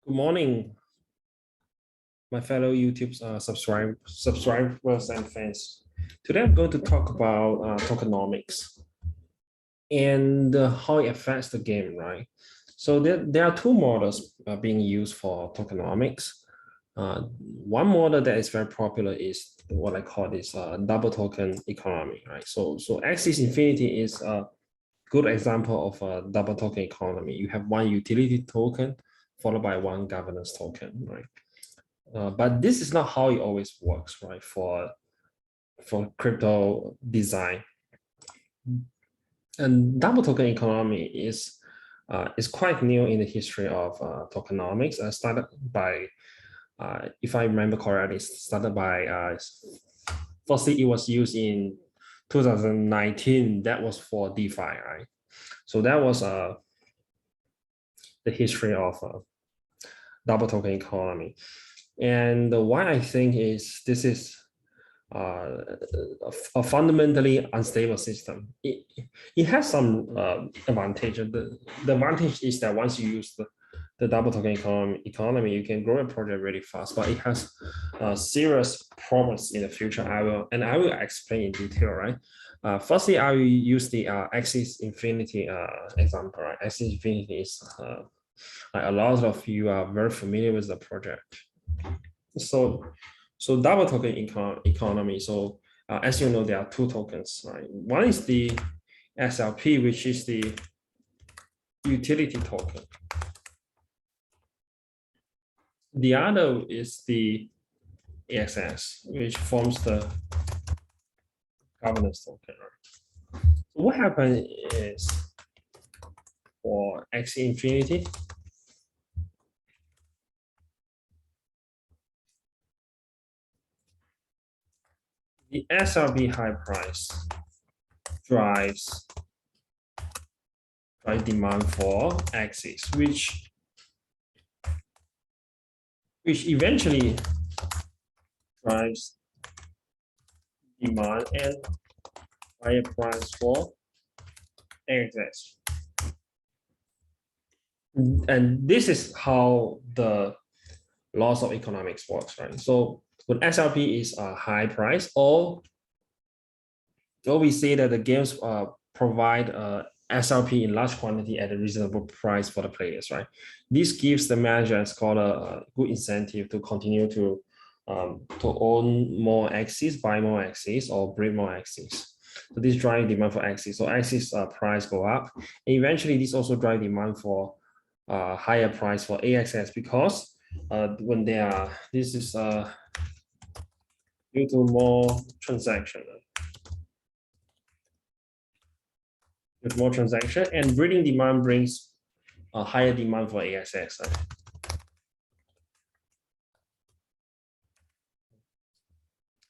Good morning, my fellow YouTube subscribers and fans. Today I'm going to talk about tokenomics and how it affects the game, right? So there are two models being used for tokenomics. One model that is very popular is what I call this double token economy, right? So Axie Infinity is a good example of a double token economy. You have one utility token followed by one governance token, right? But this is not how it always works, right? For crypto design, and double token economy is quite new in the history of tokenomics. Started by, if I remember correctly, started by firstly it was used in 2019. That was for DeFi, right? So that was the history of double token economy. And why I think is this is a fundamentally unstable system. It has some advantage. The advantage is that once you use the double token economy, you can grow a project really fast, but it has serious problems in the future. I will explain in detail, right? Firstly, I will use the Axie Infinity example, right? Axie Infinity is a lot of you are very familiar with the project. So double token economy. So as you know, there are two tokens, right? One is the SLP, which is the utility token. The other is the AXS, which forms the governance token. Right? So what happened is for Axie Infinity, the SLP high price drives demand for Axis, which eventually drives demand and higher price for AXS. And this is how the laws of economics works, right? So when SLP is a high price, or we say that the games provide SLP in large quantity at a reasonable price for the players, right? This gives the manager and scholar a good incentive to continue to own more Axes, buy more Axes, or breed more Axes. So this drives demand for Axes. So Axes price go up. And eventually, this also drives demand for higher price for AXS, because when they are, this is due to more transaction. With more transaction, and breeding demand brings a higher demand for AXS.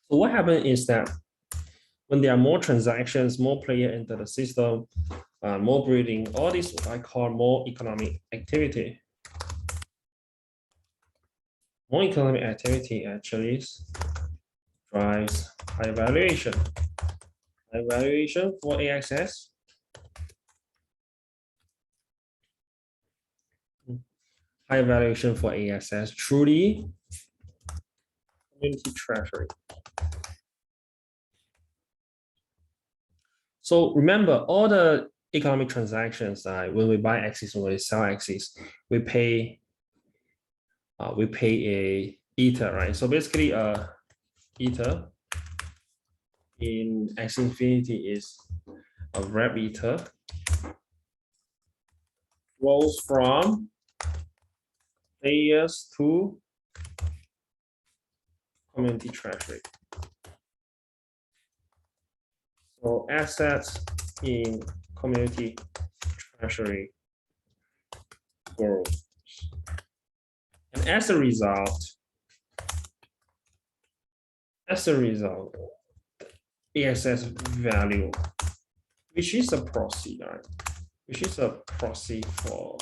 So what happens is that when there are more transactions, more players enter the system, more breeding, all this I call more economic activity. More economic activity actually drives high valuation. High valuation for AXS. High valuation for AXS through the community treasury. So remember, all the economic transactions, when we buy Axis and when we sell Axis, we pay a ether, right? So basically, ether in Axie Infinity is a wrap ether, flows from players to community treasury. So assets in community treasury grows. And as a result, AXS value, which is a proxy, right? Which is a proxy for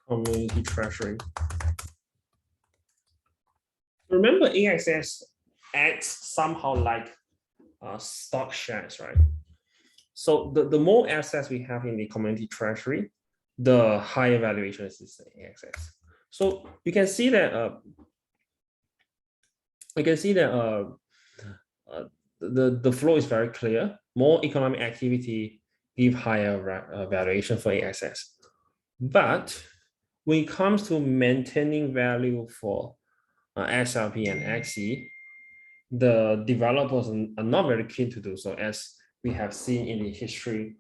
community treasury. Remember, AXS acts somehow like stock shares, right? So the more assets we have in the community treasury, the higher valuation is the AXS. So you can see that the flow is very clear. More economic activity give higher valuation for AXS. But when it comes to maintaining value for SLP and Axie, the developers are not very keen to do so, as we have seen in the history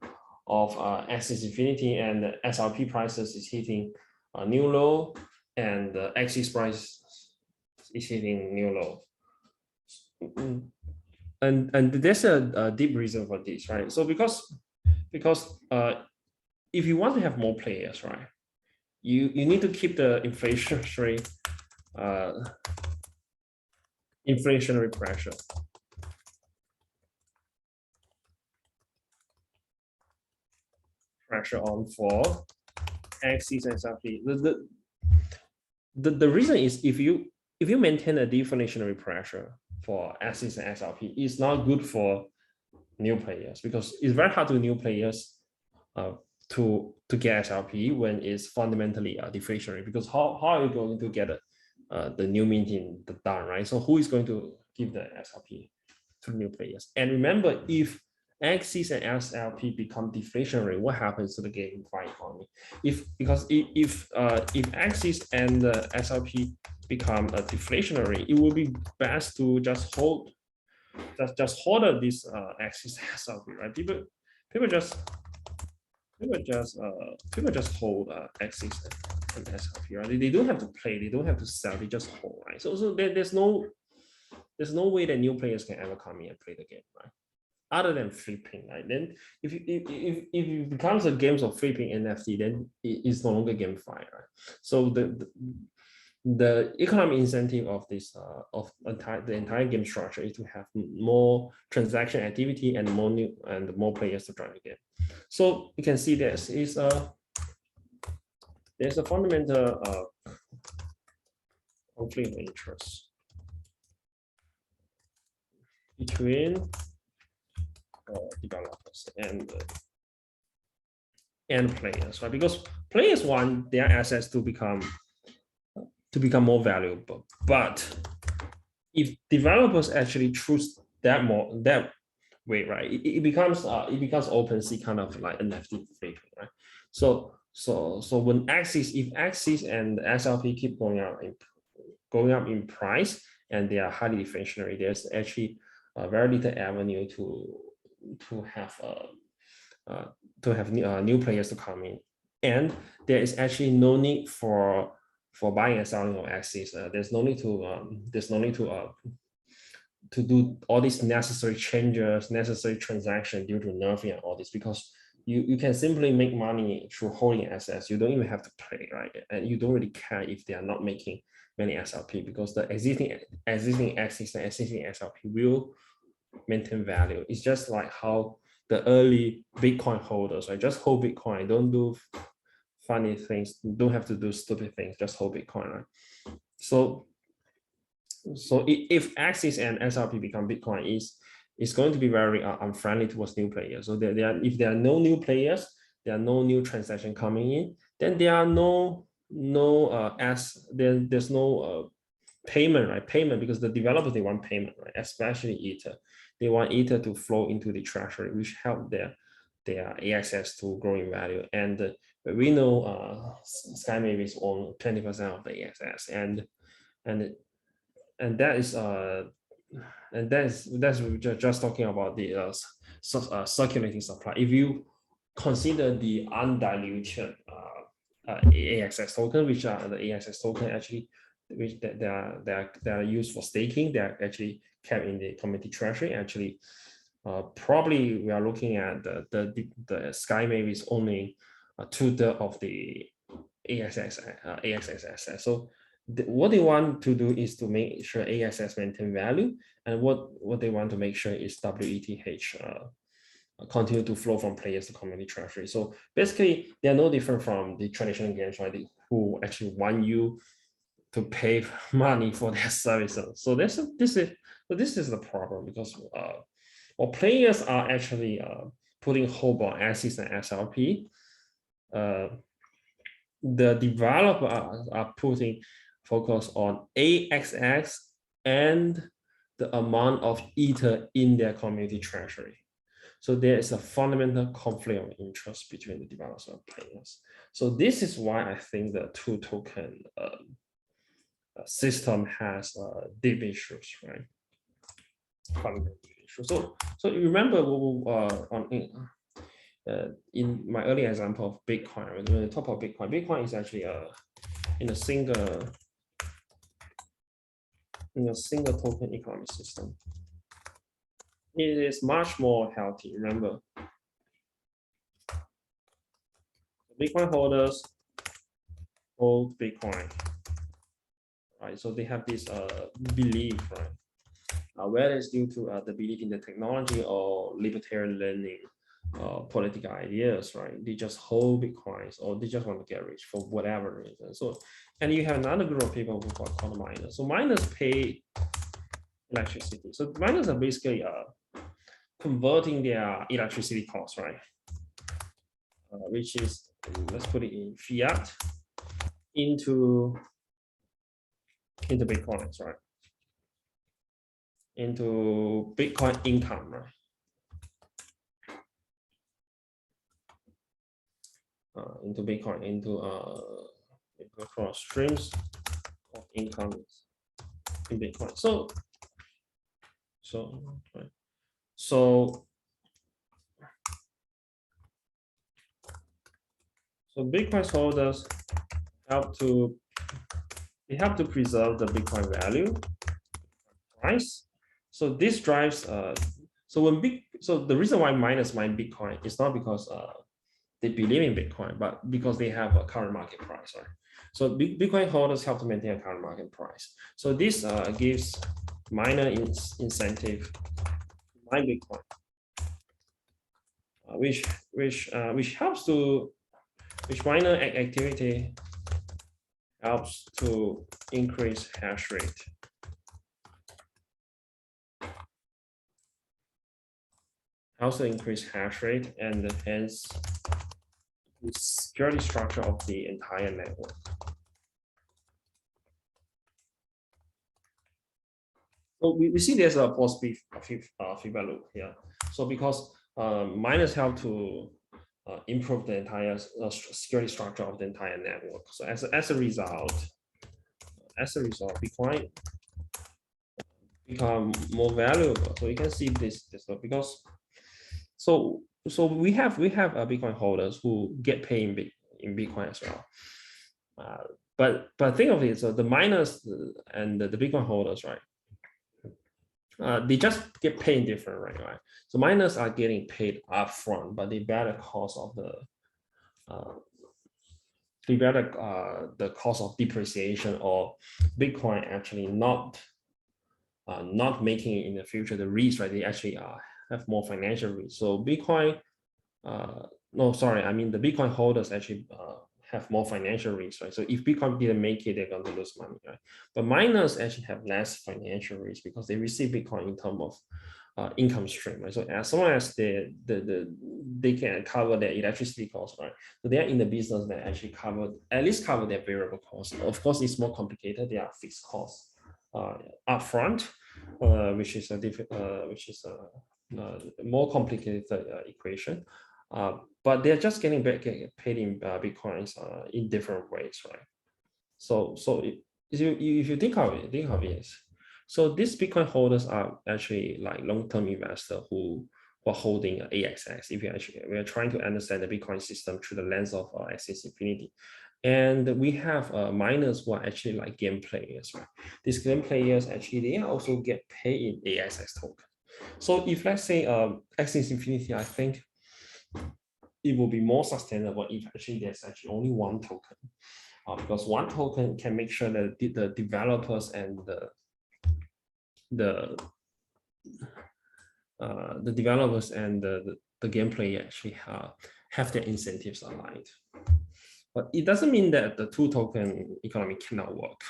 of Axie Infinity, and the SLP prices is hitting a new low, and the Axie's price is hitting new low. And there's a deep reason for this, right? So because if you want to have more players, right, you need to keep the inflationary pressure on for Axis and SLP. The reason is if you maintain a deflationary pressure for Axis and SLP, it's not good for new players, because it's very hard to new players to get SLP when it's fundamentally deflationary, because how are you going to get the new minting done, right? So who is going to give the SLP to new players? And remember, if Axis and SLP become deflationary, what happens to the GameFi economy? If Axis and the SLP become deflationary, it will be best to just hold this Axis SLP, right? People just hold Axis and SLP, right? They don't have to play, they don't have to sell, they just hold, right? So there's no way that new players can ever come in and play the game, right? Other than flipping, right? Then if it becomes a game of flipping NFT, then it's no longer GameFi, right? So the economic incentive of this the entire game structure is to have more transaction activity and more players to join the game. So you can see there's a fundamental conflict of interest between developers and players, right? Because players want their assets to become more valuable, but if developers actually choose that way, right, it becomes OpenSea kind of like NFT flipping, right? So when if Axis and SLP keep going up in price, and they are highly deflationary, there's actually very little avenue to have new players to come in, and there is actually no need for buying and selling of Axis. There's no need to do all these necessary changes, necessary transaction due to nerfing and all this, because you can simply make money through holding assets. You don't even have to play, right? And you don't really care if they are not making many SLP, because the existing Axis and existing SLP will maintain value. It's just like how the early Bitcoin holders, right? Just hold Bitcoin, don't do funny things, don't have to do stupid things, just hold Bitcoin, right? So if Axis and SLP become Bitcoin, is going to be very unfriendly towards new players. So if there are no new players, there are no new transaction coming in, then there are there's no payment, right? Payment, because the developers, they want payment, right? Especially Ether. They want Ether to flow into the treasury, which help their AXS to grow in value. And we know SkyMavis own 20% of the AXS, and that's just talking about the circulating supply. If you consider the undiluted AXS token, which are the AXS token actually, which they are used for staking, they are actually kept in the community treasury. Actually, probably we are looking at the SkyMavis owning 2/3 of the AXS assets. So what they want to do is to make sure AXS maintain value, and what they want to make sure is WETH continue to flow from players to community treasury. So basically, they are no different from the traditional games, right? Who actually want you to pay money for their services. So this is the problem, because players are actually putting hope on Axies and SLP. The developers are putting focus on AXX and the amount of Ether in their community treasury. So there is a fundamental conflict of interest between the developers and players. So this is why I think the two token system has deep issues, right? So you remember in my earlier example of Bitcoin, when we talk about Bitcoin, Bitcoin is actually in a single token economy system. It is much more healthy. Remember, Bitcoin holders hold Bitcoin, right? So they have this belief, right? Whether it's due to the belief in the technology or libertarian learning, political ideas, right? They just hold Bitcoins or they just want to get rich for whatever reason. So, and you have another group of people who are called miners. So miners pay electricity. So miners are basically converting their electricity costs, right? Which is, let's put it in fiat into Bitcoins, right? Into Bitcoin income, right? Into Bitcoin, into cross streams of income in Bitcoin. So Bitcoin holders help to preserve the Bitcoin value price. So this drives so the reason why miners mine Bitcoin is not because they believe in Bitcoin, but because they have a current market price, right? So Bitcoin holders help to maintain a current market price. So this gives miner incentive to mine Bitcoin, which miner activity helps to increase hash rate. Also increase hash rate and hence the security structure of the entire network. So we see there's a positive feedback loop here. So because miners help to improve the entire security structure of the entire network. So as a result, Bitcoin become more valuable. So you can see this because so we have Bitcoin holders who get paid in Bitcoin as well. But think of it, so the miners and the Bitcoin holders, right? They just get paid different, right? So miners are getting paid upfront, but they bear the cost of the cost of depreciation or Bitcoin actually not making it in the future the risk, right? They actually have more financial risk. So Bitcoin, no, sorry, I mean the Bitcoin holders actually have more financial risk, right? So if Bitcoin didn't make it, they're going to lose money, right? But miners actually have less financial risk because they receive Bitcoin in terms of income stream, right? So as long as they can cover their electricity costs, right? So they are in the business that actually at least cover their variable costs. Of course, it's more complicated. They are fixed costs upfront, which is a more complicated equation. But they're just getting paid in Bitcoins in different ways, right? So if you think of it, so these Bitcoin holders are actually like long-term investors who are holding AXX. We are trying to understand the Bitcoin system through the lens of Axie Infinity. And we have miners who are actually like game players, right? These game players actually, they also get paid in AXX token. So if let's say Axie Infinity, I think it will be more sustainable if actually there's actually only one token, because one token can make sure that the developers and the developers and the gameplay actually have their incentives aligned. But it doesn't mean that the two token economy cannot work,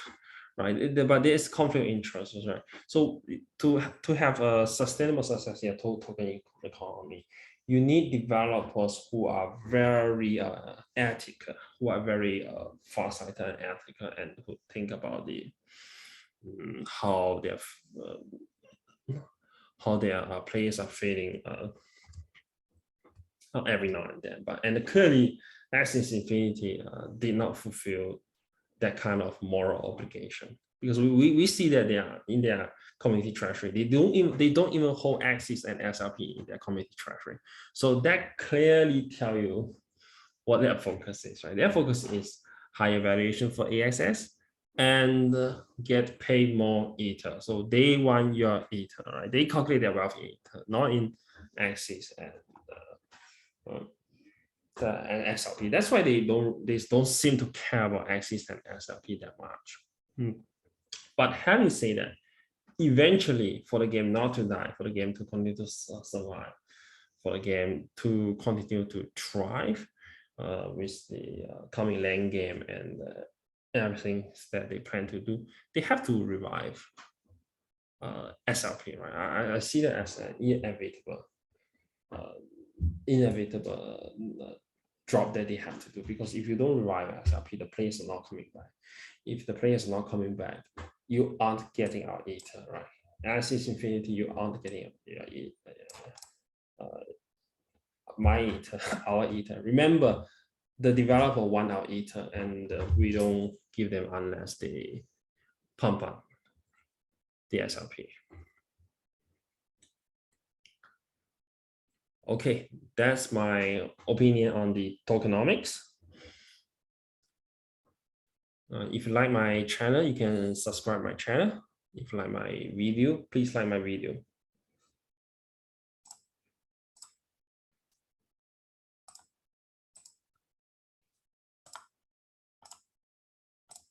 right? But there is conflict of interest, right? So to have a sustainable success in a token economy, you need developers who are very ethical, who are very farsighted and ethical, and who think about the how their players are feeling every now and then. And clearly, Axie Infinity did not fulfill that kind of moral obligation, because we see that they are in their community treasury. They don't even hold Axis and SLP in their community treasury. So that clearly tell you what their focus is, right? Their focus is higher valuation for AXS and get paid more Ether. So they want your Ether, right? They calculate their wealth in Ether, not in Axis and SLP. That's why they don't seem to care about Axis and SLP that much. But having said that, eventually, for the game not to die, for the game to continue to survive, for the game to continue to thrive with the coming lane game and everything that they plan to do, they have to revive SLP, right? I see that as an inevitable drop that they have to do, because if you don't revive SLP, the players are not coming back. If the players are not coming back, you aren't getting our Ether, right? Axie Infinity, you aren't getting my Ether, our Ether. Remember, the developer want our Ether, and we don't give them unless they pump up the SLP. Okay, that's my opinion on the tokenomics. If you like my channel, you can subscribe my channel. If you like my video, please like my video.